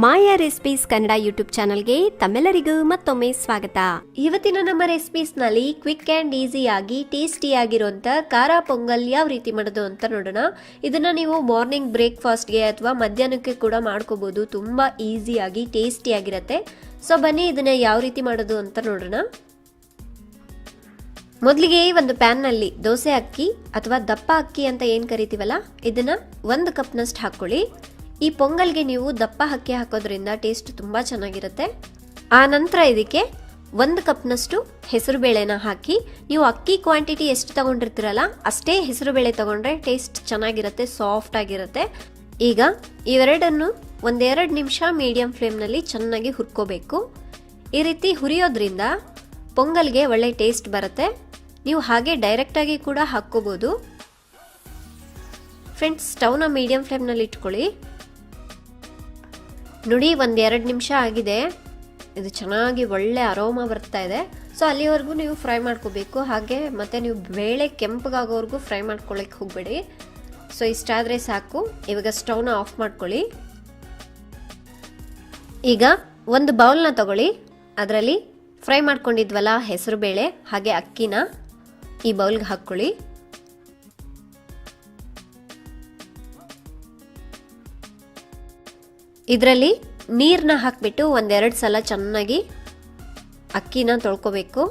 ಮಾಯಾ recipes Kannada YouTube ಚಾನಲ್ಗೆ ತಮ್ಮೆಲ್ಲರಿಗೂ ಮತ್ತೊಮ್ಮೆ ಸ್ವಾಗತ. ಇವತ್ತಿನ ನಮ್ಮ ರೆಸಿಪೀಸ್ ನಲ್ಲಿ ಕ್ವಿಕ್ ಅಂಡ್ ಈಸಿ ಆಗಿ ಟೇಸ್ಟಿ ಆಗಿರುವಂತ ಖಾರ ಪೊಂಗಲ್ ಯಾವ ರೀತಿ ಮಾಡೋದು ಅಂತ ನೋಡೋಣ. ಇದನ್ನ ನೀವು ಮಾರ್ನಿಂಗ್ ಬ್ರೇಕ್ಫಾಸ್ಟ್ಗೆ ಅಥವಾ ಮಧ್ಯಾಹ್ನಕ್ಕೆ ಕೂಡ ಮಾಡ್ಕೋಬಹುದು. ತುಂಬಾ ಈಸಿ ಆಗಿ ಟೇಸ್ಟಿ ಆಗಿರುತ್ತೆ. ಸೊ ಬನ್ನಿ ಇದನ್ನ ಯಾವ ರೀತಿ ಮಾಡೋದು ಅಂತ ನೋಡೋಣ. ಮೊದಲಿಗೆ ಒಂದು ಪ್ಯಾನ್ ನಲ್ಲಿ ದೋಸೆ ಅಕ್ಕಿ ಅಥವಾ ದಪ್ಪ ಅಕ್ಕಿ ಅಂತ ಏನ್ ಕರಿತೀವಲ್ಲ ಇದನ್ನ 1 ಕಪ್ನಷ್ಟು ಹಾಕೊಳ್ಳಿ. ಈ ಪೊಂಗಲ್ಗೆ ನೀವು ದಪ್ಪ ಅಕ್ಕಿ ಹಾಕೋದ್ರಿಂದ ಟೇಸ್ಟ್ ತುಂಬಾ ಚೆನ್ನಾಗಿರುತ್ತೆ. ಆ ನಂತರ ಇದಕ್ಕೆ 1 ಕಪ್ನಷ್ಟು ಹೆಸರು ಬೇಳೆನ ಹಾಕಿ, ನೀವು ಅಕ್ಕಿ ಕ್ವಾಂಟಿಟಿ ಎಷ್ಟು ತಗೊಂಡಿರ್ತೀರಲ್ಲ ಅಷ್ಟೇ ಹೆಸರು ಬೇಳೆ ತಗೊಂಡ್ರೆ ಟೇಸ್ಟ್ ಚೆನ್ನಾಗಿರುತ್ತೆ, ಸಾಫ್ಟ್ ಆಗಿರುತ್ತೆ. ಈಗ ಇವೆರಡನ್ನು 1-2 ನಿಮಿಷ ಮೀಡಿಯಂ ಫ್ಲೇಮ್ ನಲ್ಲಿ ಚೆನ್ನಾಗಿ ಹುರ್ಕೋಬೇಕು. ಈ ರೀತಿ ಹುರಿಯೋದ್ರಿಂದ ಪೊಂಗಲ್ಗೆ ಒಳ್ಳೆ ಟೇಸ್ಟ್ ಬರುತ್ತೆ. ನೀವು ಹಾಗೆ ಡೈರೆಕ್ಟ್ ಆಗಿ ಕೂಡ ಹಾಕೋಬಹುದು. ಫ್ರೆಂಡ್ಸ್, ಸ್ಟವ್ನ ಮೀಡಿಯಂ ಫ್ಲೇಮ್ ನಲ್ಲಿ ಇಟ್ಕೊಳ್ಳಿ. ನೋಡಿ, 1-2 ನಿಮಿಷ ಆಗಿದೆ. ಇದು ಚೆನ್ನಾಗಿ ಒಳ್ಳೆ ಅರೋಮಾ ಬರ್ತಾ ಇದೆ. ಸೊ ಅಲ್ಲಿವರೆಗೂ ನೀವು ಫ್ರೈ ಮಾಡ್ಕೋಬೇಕು. ಹಾಗೆ ಮತ್ತೆ ನೀವು ಬೇಳೆ ಕೆಂಪಗಾಗೋವರೆಗೂ ಫ್ರೈ ಮಾಡ್ಕೊಳ್ಳಿಕ್ಕೆ ಹೋಗಬೇಡಿ. ಸೊ ಇಷ್ಟಾದರೆ ಸಾಕು. ಇವಾಗ ಸ್ಟವ್ನ ಆಫ್ ಮಾಡ್ಕೊಳ್ಳಿ. ಈಗ ಒಂದು ಬೌಲ್ನ ತಗೊಳ್ಳಿ. ಅದರಲ್ಲಿ ಫ್ರೈ ಮಾಡ್ಕೊಂಡಿದ್ವಲ್ಲ ಹೆಸರು ಬೇಳೆ ಹಾಗೆ ಅಕ್ಕಿನ ಈ ಬೌಲ್ಗೆ ಹಾಕ್ಕೊಳ್ಳಿ. ಇದರಲ್ಲಿ ನೀರನ್ನ ಹಾಕ್ಬಿಟ್ಟು 1-2 ಸಲ ಚೆನ್ನಾಗಿ ಅಕ್ಕಿನ ತೊಳ್ಕೋಬೇಕು.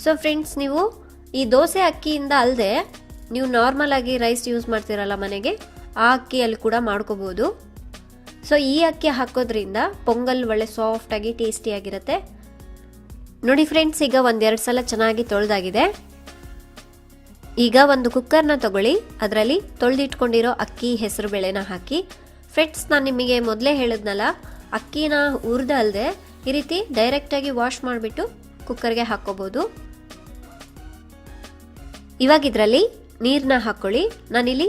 ಸೊ ಫ್ರೆಂಡ್ಸ್, ನೀವು ಈ ದೋಸೆ ಅಕ್ಕಿಯಿಂದ ಅಲ್ಲದೆ ನೀವು ನಾರ್ಮಲ್ ಆಗಿ ರೈಸ್ ಯೂಸ್ ಮಾಡ್ತೀರಲ್ಲ ಮನೆಗೆ, ಆ ಅಕ್ಕಿಯಲ್ಲಿ ಕೂಡ ಮಾಡ್ಕೋಬಹುದು. ಸೊ ಈ ಅಕ್ಕಿ ಹಾಕೋದ್ರಿಂದ ಪೊಂಗಲ್ ಒಳ್ಳೆ ಸಾಫ್ಟ್ ಆಗಿ ಟೇಸ್ಟಿ ಆಗಿರುತ್ತೆ. ನೋಡಿ ಫ್ರೆಂಡ್ಸ್, ಈಗ 1-2 ಸಲ ಚೆನ್ನಾಗಿ ತೊಳೆದಾಗಿದೆ. ಈಗ ಒಂದು ಕುಕ್ಕರ್ನ ತಗೊಳ್ಳಿ. ಅದರಲ್ಲಿ ತೊಳೆದಿಟ್ಕೊಂಡಿರೋ ಅಕ್ಕಿ ಹೆಸರು ಬೇಳೆನ ಹಾಕಿ. ಫ್ರೆಂಡ್ಸ್, ನಾನು ನಿಮಗೆ ಮೊದಲೇ ಹೇಳಿದ್ನಲ್ಲ, ಅಕ್ಕಿನ ಹುರಿದಲ್ದೆ ಈ ರೀತಿ ಡೈರೆಕ್ಟ್ ಆಗಿ ವಾಶ್ ಮಾಡಿಬಿಟ್ಟು ಕುಕ್ಕರ್ಗೆ ಹಾಕೋಬಹುದು. ಇವಾಗ ಇದರಲ್ಲಿ ನೀರನ್ನ ಹಾಕೊಳ್ಳಿ. ನಾನಿಲ್ಲಿ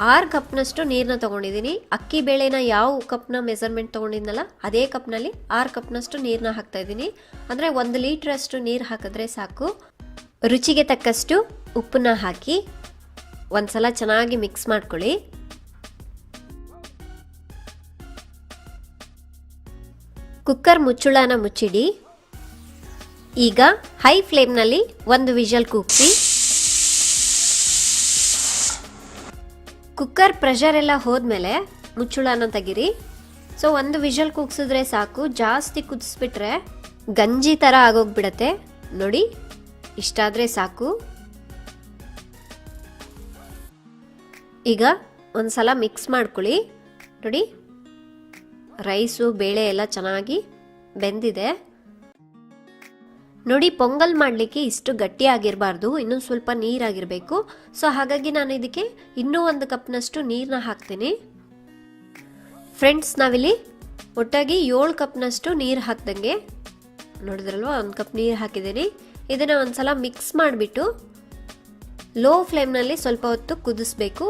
6 ಕಪ್ನಷ್ಟು ನೀರನ್ನ ತಗೊಂಡಿದ್ದೀನಿ. ಅಕ್ಕಿ ಬೇಳೆನ ಯಾವ ಕಪ್ನ ಮೆಜರ್ಮೆಂಟ್ ತಗೊಂಡಿದ್ನಲ್ಲ ಅದೇ ಕಪ್ನಲ್ಲಿ 6 ಕಪ್ನಷ್ಟು ನೀರನ್ನ ಹಾಕ್ತಾ ಇದ್ದೀನಿ. ಅಂದರೆ 1 ಲೀಟರ್ ಅಷ್ಟು ನೀರು ಹಾಕಿದ್ರೆ ಸಾಕು. ರುಚಿಗೆ ತಕ್ಕಷ್ಟು ಉಪ್ಪನ್ನ ಹಾಕಿ ಒಂದ್ಸಲ ಚೆನ್ನಾಗಿ ಮಿಕ್ಸ್ ಮಾಡ್ಕೊಳ್ಳಿ. ಕುಕ್ಕರ್ ಮುಚ್ಚುಳನ ಮುಚ್ಚಿಡಿ. ಈಗ ಹೈ ಫ್ಲೇಮ್ನಲ್ಲಿ 1 ವಿಷಲ್ ಕೂಗಿಸಿ. ಕುಕ್ಕರ್ ಪ್ರೆಷರ್ ಎಲ್ಲ ಹೋದ್ಮೇಲೆ ಮುಚ್ಚುಳನ ತೆಗಿರಿ. ಸೊ 1 ವಿಷಲ್ ಕೂಗ್ಸಿದ್ರೆ ಸಾಕು. ಜಾಸ್ತಿ ಕುದಿಸ್ಬಿಟ್ರೆ ಗಂಜಿ ಥರ ಆಗೋಗ್ಬಿಡತ್ತೆ. ನೋಡಿ, ಇಷ್ಟಾದರೆ ಸಾಕು. ಈಗ ಒಂದ್ಸಲ ಮಿಕ್ಸ್ ಮಾಡ್ಕೊಳ್ಳಿ. ನೋಡಿ, ರೈಸು ಬೇಳೆ ಎಲ್ಲ ಚೆನ್ನಾಗಿ ಬೆಂದಿದೆ. ನೋಡಿ, ಪೊಂಗಲ್ ಮಾಡಲಿಕ್ಕೆ ಇಷ್ಟು ಗಟ್ಟಿ ಆಗಿರಬಾರ್ದು, ಇನ್ನೂ ಸ್ವಲ್ಪ ನೀರಾಗಿರಬೇಕು. ಸೊ ಹಾಗಾಗಿ ನಾನು ಇದಕ್ಕೆ ಇನ್ನೂ 1 ಕಪ್ನಷ್ಟು ನೀರನ್ನ ಹಾಕ್ತೀನಿ. ಫ್ರೆಂಡ್ಸ್, ನಾವಿಲ್ಲಿ ಒಟ್ಟಾಗಿ 7 ಕಪ್ನಷ್ಟು ನೀರು ಹಾಕ್ದಂಗೆ ನೋಡಿದ್ರಲ್ವ, 1 ಕಪ್ ನೀರು ಹಾಕಿದ್ದೀನಿ. ಇದನ್ನು ಒಂದ್ಸಲ ಮಿಕ್ಸ್ ಮಾಡಿಬಿಟ್ಟು ಲೋ ಫ್ಲೇಮ್ನಲ್ಲಿ ಸ್ವಲ್ಪ ಹೊತ್ತು ಕುದಿಸ್ಬೇಕು.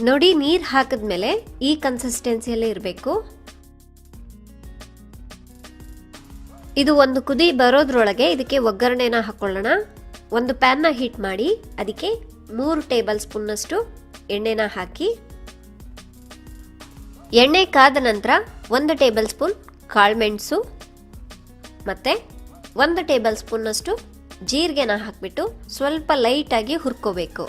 ನೋಡಿ, ನೀರು ಹಾಕಿದ್ಮೇಲೆ ಈ ಕನ್ಸಿಸ್ಟೆನ್ಸಿಯಲ್ಲೇ ಇರಬೇಕು. ಇದು ಒಂದು ಕುದಿ ಬರೋದ್ರೊಳಗೆ ಇದಕ್ಕೆ ಒಗ್ಗರಣೆನ ಹಾಕೊಳ್ಳೋಣ. ಒಂದು ಪ್ಯಾನ್ನ ಹೀಟ್ ಮಾಡಿ ಅದಕ್ಕೆ 3 ಟೇಬಲ್ ಸ್ಪೂನ್ನಷ್ಟು ಎಣ್ಣೆನ ಹಾಕಿ. ಎಣ್ಣೆ ಕಾದ ನಂತರ 1 ಟೇಬಲ್ ಸ್ಪೂನ್ ಕಾಳುಮೆಣಸು ಮತ್ತೆ 1 ಟೇಬಲ್ ಸ್ಪೂನ್ನಷ್ಟು ಜೀರಿಗೆನ ಹಾಕಿಬಿಟ್ಟು ಸ್ವಲ್ಪ ಲೈಟಾಗಿ ಹುರ್ಕೋಬೇಕು.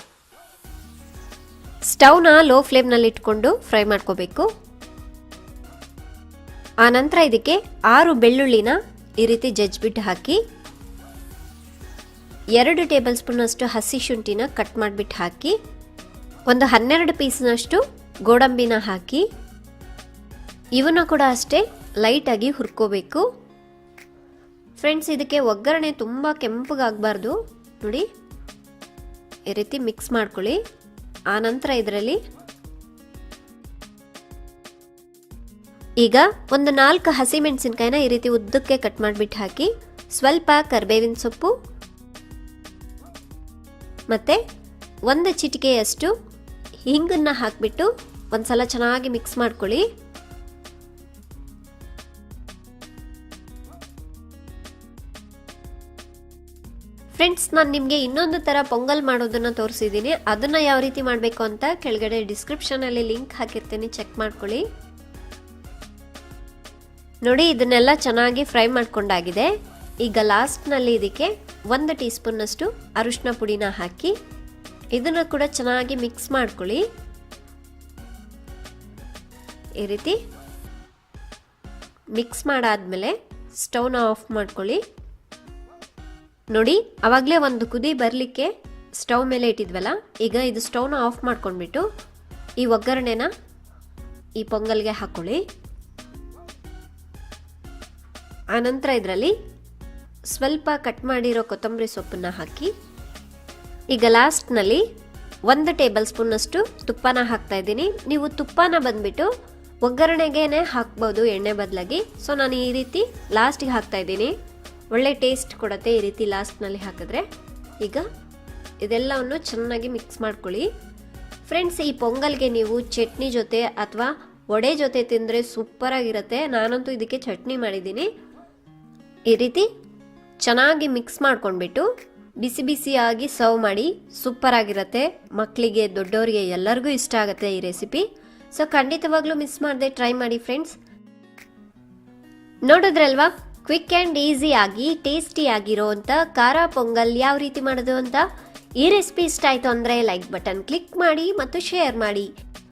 ಸ್ಟವ್ನ ಲೋ ಫ್ಲೇಮ್ನಲ್ಲಿ ಇಟ್ಕೊಂಡು ಫ್ರೈ ಮಾಡ್ಕೋಬೇಕು. ಆ ನಂತರ ಇದಕ್ಕೆ 6 ಬೆಳ್ಳುಳ್ಳಿನ ಈ ರೀತಿ ಜಜ್ಜಿಬಿಟ್ಟು ಹಾಕಿ, 2 ಟೇಬಲ್ ಸ್ಪೂನ್ನಷ್ಟು ಹಸಿ ಶುಂಠಿನ ಕಟ್ ಮಾಡಿಬಿಟ್ಟು ಹಾಕಿ, ಒಂದು 12 ಪೀಸ್ನಷ್ಟು ಗೋಡಂಬಿನ ಹಾಕಿ, ಇವನ್ನ ಕೂಡ ಅಷ್ಟೇ ಲೈಟಾಗಿ ಹುರ್ಕೋಬೇಕು. ಫ್ರೆಂಡ್ಸ್, ಇದಕ್ಕೆ ಒಗ್ಗರಣೆ ತುಂಬ ಕೆಂಪಗಾಗಬಾರ್ದು. ನೋಡಿ, ಈ ರೀತಿ ಮಿಕ್ಸ್ ಮಾಡ್ಕೊಳ್ಳಿ. ಆ ನಂತರ ಇದರಲ್ಲಿ ಈಗ ಒಂದು 4 ಹಸಿಮೆಣಸಿನ್ಕಾಯಿನ ಈ ರೀತಿ ಉದ್ದಕ್ಕೆ ಕಟ್ ಮಾಡಿಬಿಟ್ಟು ಹಾಕಿ, ಸ್ವಲ್ಪ ಕರಿಬೇವಿನ ಸೊಪ್ಪು ಮತ್ತೆ 1 ಚಿಟಿಕೆಯಷ್ಟು ಹಿಂಗನ್ನ ಹಾಕಿಬಿಟ್ಟು ಒಂದ್ಸಲ ಚೆನ್ನಾಗಿ ಮಿಕ್ಸ್ ಮಾಡ್ಕೊಳ್ಳಿ. ಫ್ರೆಂಡ್ಸ್, ನಾನು ನಿಮಗೆ ಇನ್ನೊಂದು ಥರ ಪೊಂಗಲ್ ಮಾಡೋದನ್ನು ತೋರಿಸಿದ್ದೀನಿ. ಅದನ್ನು ಯಾವ ರೀತಿ ಮಾಡಬೇಕು ಅಂತ ಕೆಳಗಡೆ ಡಿಸ್ಕ್ರಿಪ್ಷನಲ್ಲಿ ಲಿಂಕ್ ಹಾಕಿರ್ತೀನಿ, ಚೆಕ್ ಮಾಡ್ಕೊಳ್ಳಿ. ನೋಡಿ, ಇದನ್ನೆಲ್ಲ ಚೆನ್ನಾಗಿ ಫ್ರೈ ಮಾಡ್ಕೊಂಡಾಗಿದೆ. ಈಗ ಲಾಸ್ಟ್ನಲ್ಲಿ ಇದಕ್ಕೆ 1 ಟೀ ಸ್ಪೂನ್ನಷ್ಟು ಅರಿಶಿನ ಪುಡಿನ ಹಾಕಿ ಇದನ್ನು ಕೂಡ ಚೆನ್ನಾಗಿ ಮಿಕ್ಸ್ ಮಾಡ್ಕೊಳ್ಳಿ. ಈ ರೀತಿ ಮಿಕ್ಸ್ ಮಾಡಾದ್ಮೇಲೆ ಸ್ಟವ್ನ ಆಫ್ ಮಾಡ್ಕೊಳ್ಳಿ. ನೋಡಿ, ಆವಾಗಲೇ ಒಂದು ಕುದಿ ಬರಲಿಕ್ಕೆ ಸ್ಟವ್ ಮೇಲೆ ಇಟ್ಟಿದ್ವಲ್ಲ, ಈಗ ಇದು ಸ್ಟವ್ನ ಆಫ್ ಮಾಡ್ಕೊಂಡ್ಬಿಟ್ಟು ಈ ಒಗ್ಗರಣೆನ ಈ ಪೊಂಗಲ್ಗೆ ಹಾಕ್ಕೊಳ್ಳಿ. ಆನಂತರ ಇದರಲ್ಲಿ ಸ್ವಲ್ಪ ಕಟ್ ಮಾಡಿರೋ ಕೊತ್ತಂಬರಿ ಸೊಪ್ಪನ್ನ ಹಾಕಿ ಈಗ ಲಾಸ್ಟ್ನಲ್ಲಿ 1 ಟೇಬಲ್ ಸ್ಪೂನ್ನಷ್ಟು ತುಪ್ಪನ ಹಾಕ್ತಾ ಇದ್ದೀನಿ. ನೀವು ತುಪ್ಪನ ಬಂದ್ಬಿಟ್ಟು ಒಗ್ಗರಣೆಗೇನೆ ಹಾಕ್ಬೋದು ಎಣ್ಣೆ ಬದಲಾಗಿ. ಸೊ ನಾನು ಈ ರೀತಿ ಲಾಸ್ಟಿಗೆ ಹಾಕ್ತಾ ಇದ್ದೀನಿ, ಒಳ್ಳೆ ಟೇಸ್ಟ್ ಕೊಡುತ್ತೆ ಈ ರೀತಿ ಲಾಸ್ಟ್ನಲ್ಲಿ ಹಾಕಿದ್ರೆ. ಈಗ ಇದೆಲ್ಲವನ್ನು ಚೆನ್ನಾಗಿ ಮಿಕ್ಸ್ ಮಾಡ್ಕೊಳ್ಳಿ. ಫ್ರೆಂಡ್ಸ್, ಈ ಪೊಂಗಲ್ಗೆ ನೀವು ಚಟ್ನಿ ಜೊತೆ ಅಥವಾ ವಡೆ ಜೊತೆ ತಿಂದರೆ ಸೂಪರಾಗಿರುತ್ತೆ. ನಾನಂತೂ ಇದಕ್ಕೆ ಚಟ್ನಿ ಮಾಡಿದ್ದೀನಿ. ಈ ರೀತಿ ಚೆನ್ನಾಗಿ ಮಿಕ್ಸ್ ಮಾಡ್ಕೊಂಡ್ಬಿಟ್ಟು ಬಿಸಿ ಬಿಸಿಯಾಗಿ ಸರ್ವ್ ಮಾಡಿ, ಸೂಪರ್ ಆಗಿರುತ್ತೆ. ಮಕ್ಕಳಿಗೆ, ದೊಡ್ಡವರಿಗೆ ಎಲ್ಲರಿಗೂ ಇಷ್ಟ ಆಗುತ್ತೆ ಈ ರೆಸಿಪಿ. ಸೊ ಖಂಡಿತವಾಗ್ಲೂ ಮಿಸ್ ಮಾಡದೆ ಟ್ರೈ ಮಾಡಿ ಫ್ರೆಂಡ್ಸ್. ನೋಡಿದ್ರಲ್ವಾ, ಕ್ವಿಕ್ ಆ್ಯಂಡ್ ಈಸಿ ಆಗಿ ಟೇಸ್ಟಿ ಆಗಿರೋ ಅಂಥ ಖಾರ ಪೊಂಗಲ್ ಯಾವ ರೀತಿ ಮಾಡೋದು ಅಂತ. ಈ ರೆಸಿಪಿ ಇಷ್ಟ ಆಯಿತು ಅಂದರೆ ಲೈಕ್ ಬಟನ್ ಕ್ಲಿಕ್ ಮಾಡಿ ಮತ್ತು ಶೇರ್ ಮಾಡಿ.